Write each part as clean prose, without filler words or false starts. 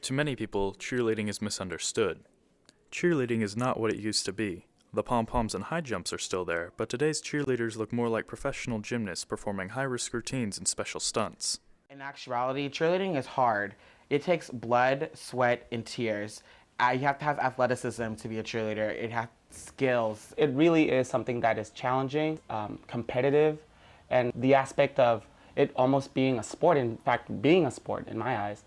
To many people, cheerleading is misunderstood. Cheerleading is not what it used to be. The pom-poms and high jumps are still there, but today's cheerleaders look more like professional gymnasts performing high-risk routines and special stunts. In actuality, cheerleading is hard. It takes blood, sweat, and tears. You have to have athleticism to be a cheerleader. It has skills. It really is something that is challenging, competitive, and the aspect of it almost being a sport, in fact, being a sport in my eyes.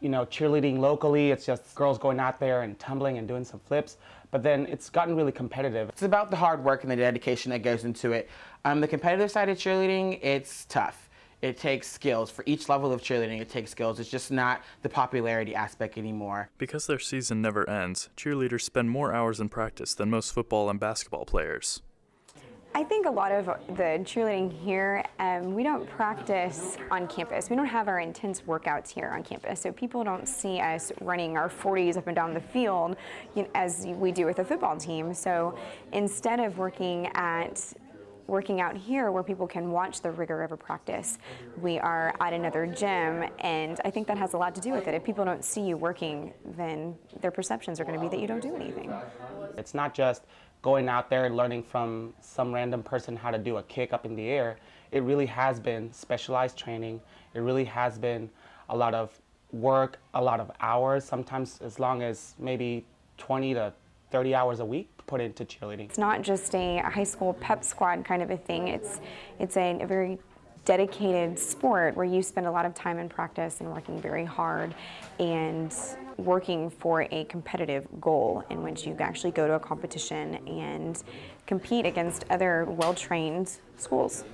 You know, cheerleading locally, it's just girls going out there and tumbling and doing some flips, but then it's gotten really competitive. It's about the hard work and the dedication that goes into it. The competitive side of cheerleading, it's tough. It takes skills. For each level of cheerleading, it takes skills. It's just not the popularity aspect anymore. Because their season never ends, cheerleaders spend more hours in practice than most football and basketball players. I think a lot of the cheerleading here, we don't practice on campus. We don't have our intense workouts here on campus, so people don't see us running our 40s up and down the field as we do with the football team. So instead of working out here where people can watch the rigor of a practice, we are at another gym, and I think that has a lot to do with it. If people don't see you working, then their perceptions are going to be that you don't do anything. It's not just going out there and learning from some random person how to do a kick up in the air. It really has been specialized training. It really has been a lot of work, a lot of hours, sometimes as long as maybe 20 to 30 hours a week put into cheerleading. It's not just a high school pep squad kind of a thing. It's a very dedicated sport where you spend a lot of time in practice and working very hard and working for a competitive goal in which you actually go to a competition and compete against other well-trained schools.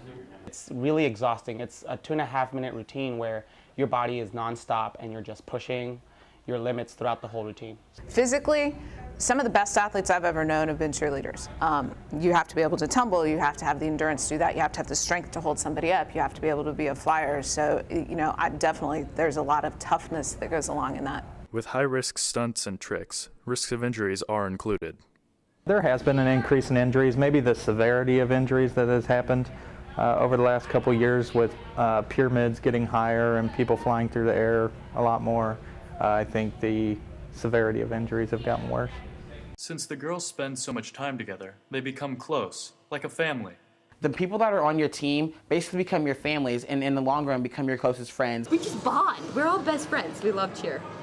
It's really exhausting. It's a 2.5-minute routine where your body is nonstop and you're just pushing your limits throughout the whole routine. Physically, some of the best athletes I've ever known have been cheerleaders. You have to be able to tumble, you have to have the endurance to do that, you have to have the strength to hold somebody up, you have to be able to be a flyer. So, there's a lot of toughness that goes along in that. With high-risk stunts and tricks, risks of injuries are included. There has been an increase in injuries, maybe the severity of injuries that has happened over the last couple of years with pyramids getting higher and people flying through the air a lot more. I think the severity of injuries have gotten worse. Since the girls spend so much time together, they become close, like a family. The people that are on your team basically become your families, and in the long run become your closest friends. We just bond. We're all best friends. We love cheer.